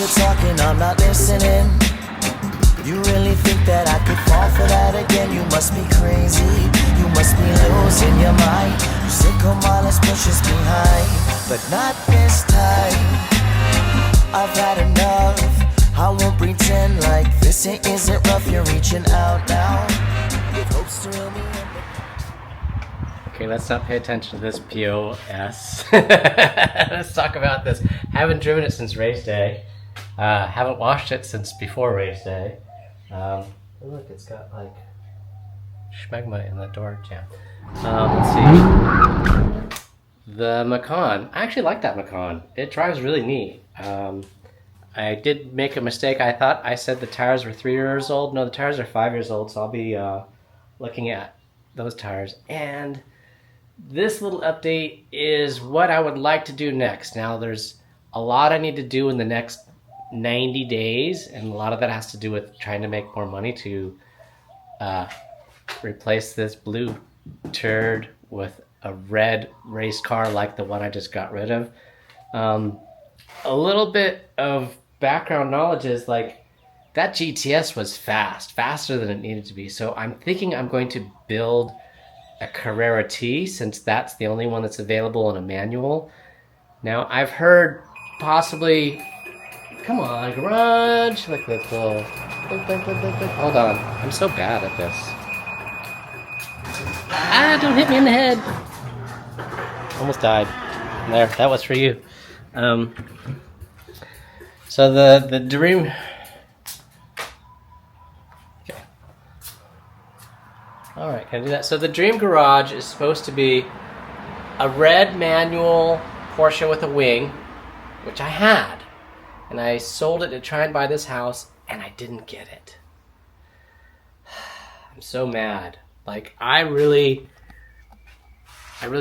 you're talking, I'm not listening. You really think that I could fall for that again? You must be crazy, you must be losing your mind. You say, come on, let's push this behind, but not this time. I've had enough, I won't pretend like this isn't rough. You're reaching out now with hopes to reel me in. Okay, let's not pay attention to this POS. Let's talk about this. Haven't driven it since race day. Haven't washed it since before race day. Look, it's got like schmegma in the door jam. Let's see. The Macan. I actually like that Macan. It drives really neat. I did make a mistake. I said the tires were 3 years old. No, the tires are 5 years old, so I'll be looking at those tires. And this little update is what I would like to do next. Now, there's a lot I need to do in the next 90 days, and a lot of that has to do with trying to make more money to replace this blue turd with a red race car like the one I just got rid of. A little bit of background knowledge is like that GTS was faster than it needed to be. So I'm thinking I'm going to build a Carrera T, since that's the only one that's available in a manual. Now I've heard possibly, come on garage, look at this little, hold on, I'm so bad at this. Ah, don't hit me in the head. Almost died. There, that was for you. So the dream. Okay. All right, can I do that? So the dream garage is supposed to be a red manual Porsche with a wing, which I had, and I sold it to try and buy this house, and I didn't get it. I'm so mad. Like I really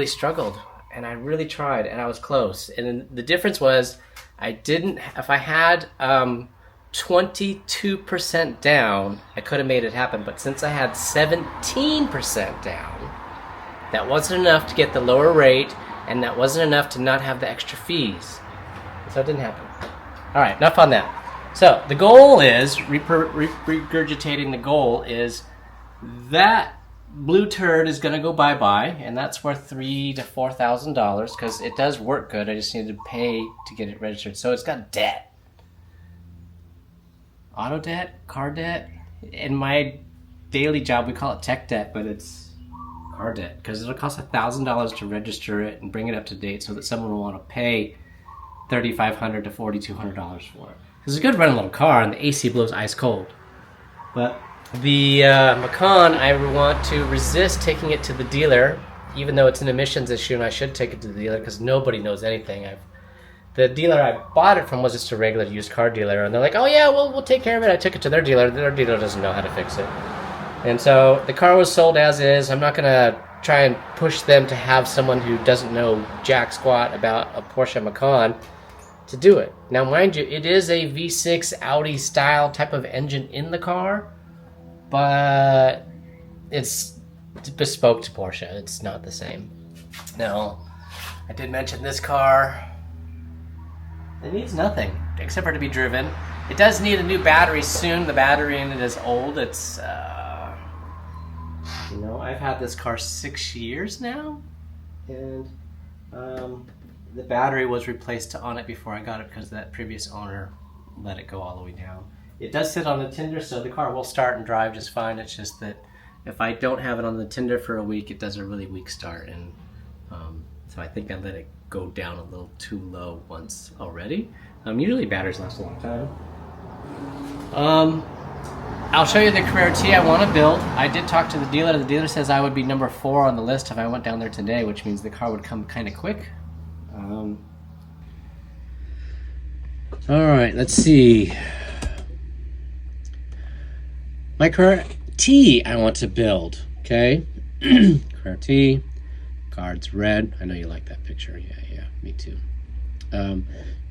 struggled, and I really tried, and I was close. And the difference was, if I had 22% down, I could have made it happen. But since I had 17% down, that wasn't enough to get the lower rate, and that wasn't enough to not have the extra fees. So it didn't happen. All right, enough on that. So the goal is, regurgitating the goal is, that blue turd is going to go bye-bye, and that's worth $3,000 to $4,000 because it does work good. I just need to pay to get it registered. So it's got debt. Auto debt, car debt. In my daily job, we call it tech debt, but it's car debt because it'll cost $1,000 to register it and bring it up to date so that someone will want to pay $3,500 to $4,200 for it. Because it's a good running little car, and the AC blows ice cold. But the Macan, I want to resist taking it to the dealer, even though it's an emissions issue, and I should take it to the dealer because nobody knows anything. The dealer I bought it from was just a regular used car dealer, and they're like, "Oh yeah, we'll take care of it." I took it to their dealer. Their dealer doesn't know how to fix it, and so the car was sold as is. I'm not gonna try and push them to have someone who doesn't know jack squat about a Porsche Macan to do it. Now, mind you, it is a V6 Audi style type of engine in the car, but it's bespoke to Porsche. It's not the same. Now, I did mention this car. It needs nothing except for to be driven. It does need a new battery soon. The battery in it is old. It's, I've had this car 6 years now, and the battery was replaced on it before I got it because that previous owner let it go all the way down. It does sit on the Tinder, so the car will start and drive just fine. It's just that if I don't have it on the Tinder for a week, it does a really weak start, and so I think I let it go down a little too low once already. Usually batteries last a long time. I'll show you the Carrera T I want to build. I did talk to the dealer. The dealer says I would be number 4 on the list if I went down there today, which means the car would come kind of quick. All right, let's see. My Carrera T I want to build, okay? Carrera T, card's red. I know you like that picture. Yeah, me too.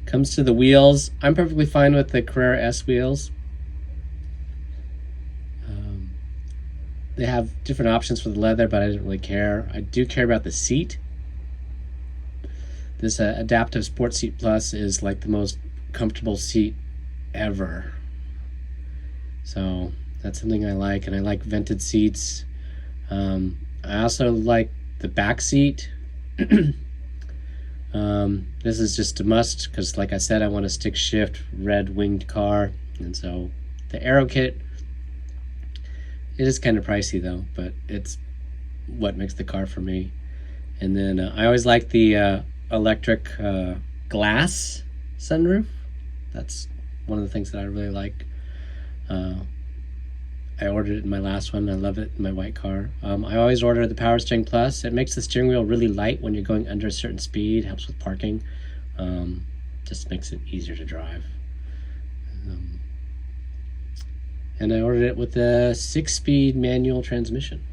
Comes to the wheels. I'm perfectly fine with the Carrera S wheels. They have different options for the leather, but I didn't really care. I do care about the seat. This Adaptive Sport Seat Plus is like the most comfortable seat ever. So that's something I like, and I like vented seats. I also like the back seat. This is just a must because, like I said, I want a stick shift red winged car, and so the Aero kit, it is kind of pricey though, but it's what makes the car for me. And then I always like the electric glass sunroof. That's one of the things that I really like. I ordered it in my last one. I love it in my white car. I always order the Power Steering Plus. It makes the steering wheel really light when you're going under a certain speed. Helps with parking. Just makes it easier to drive. And I ordered it with a 6-speed manual transmission.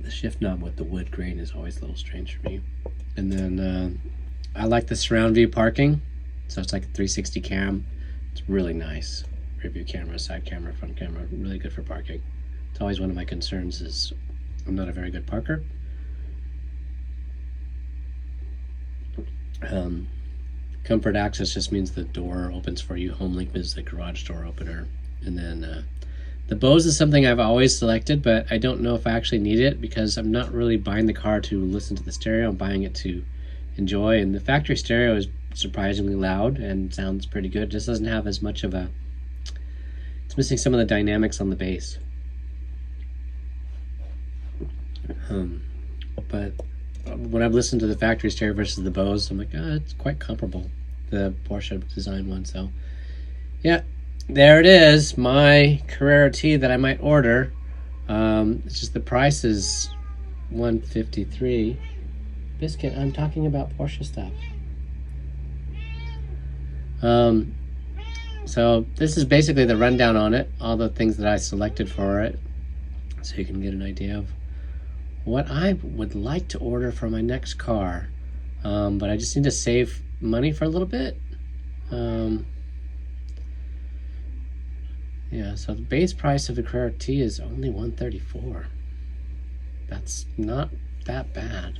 The shift knob with the wood grain is always a little strange for me. And then I like the surround view parking. So it's like a 360 cam. It's really nice. Rear view camera, side camera, front camera, really good for parking. It's always one of my concerns is I'm not a very good parker. Comfort access just means the door opens for you. HomeLink is the garage door opener. And then the Bose is something I've always selected, but I don't know if I actually need it because I'm not really buying the car to listen to the stereo. I'm buying it to enjoy, and the factory stereo is surprisingly loud and sounds pretty good. It just doesn't have as much of a, it's missing some of the dynamics on the bass. But when I've listened to the factory stereo versus the Bose, I'm like, it's quite comparable, the Porsche design one. So yeah, there it is, my Carrera T that I might order. It's just the price is $153. Biscuit, I'm talking about Porsche stuff. So this is basically the rundown on it, all the things that I selected for it, so you can get an idea of what I would like to order for my next car. But I just need to save money for a little bit. Yeah, so the base price of the Carrera T is only $134. That's not that bad.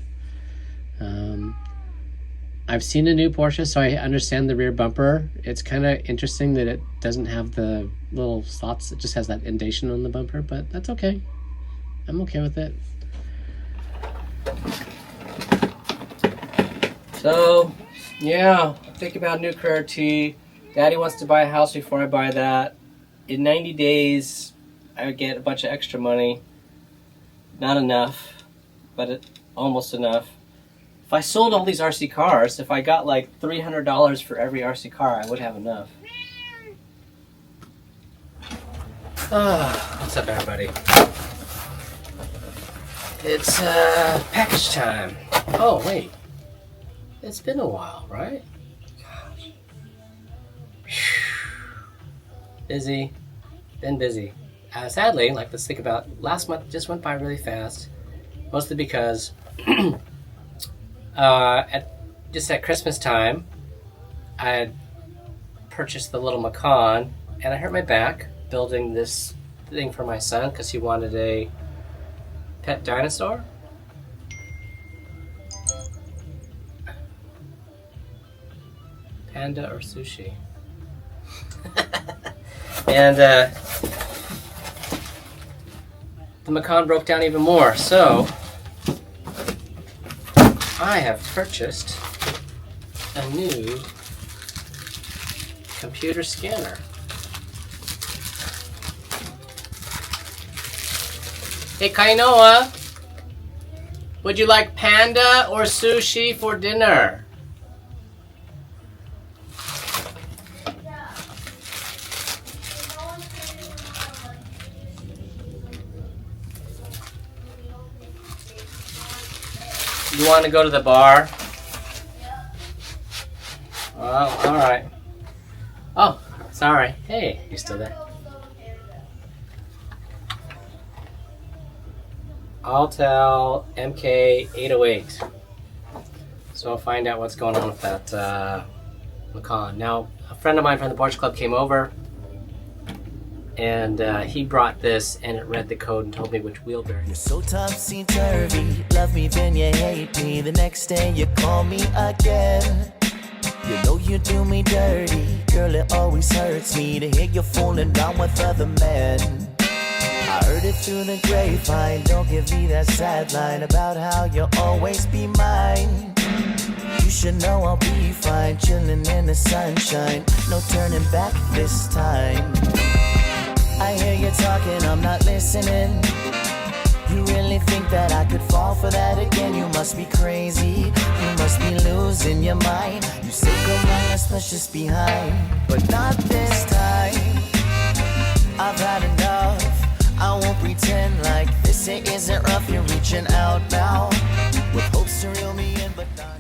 I've seen a new Porsche, so I understand the rear bumper. It's kind of interesting that it doesn't have the little slots. It just has that indentation on the bumper, but that's okay. I'm okay with it. So, yeah, think about new Carrera T. Daddy wants to buy a house before I buy that. In 90 days, I would get a bunch of extra money. Not enough, but almost enough. If I sold all these RC cars, if I got like $300 for every RC car, I would have enough. What's up, everybody? It's package time. Oh, wait. It's been a while, right? Gosh. Busy. Been busy. Sadly, like, let's think about last month just went by really fast. Mostly because at Christmas time, I had purchased the little Macan, and I hurt my back building this thing for my son because he wanted a pet dinosaur. Panda or sushi? And the Macan broke down even more, so I have purchased a new computer scanner. Hey Kainoa, would you like panda or sushi for dinner? You want to go to the bar? Well, alright. Oh, sorry. Hey, you still there? I'll tell MK808. So I'll find out what's going on with that Macan. Now, a friend of mine from the Porsche Club came over, and he brought this, and it read the code and told me which wheelbarrow. You're so topsy-turvy, love me then you hate me. The next day you call me again. You know you do me dirty, girl, it always hurts me to hear you fooling around with other men. I heard it through the grapevine, don't give me that sad line about how you'll always be mine. You should know I'll be fine, chilling in the sunshine, no turning back this time. I hear you talking, I'm not listening. You really think that I could fall for that again? You must be crazy, you must be losing your mind. You say come on, let's push this behind, but not this time. I've had enough, I won't pretend like this isn't rough. You're reaching out now with hopes to reel me in, but not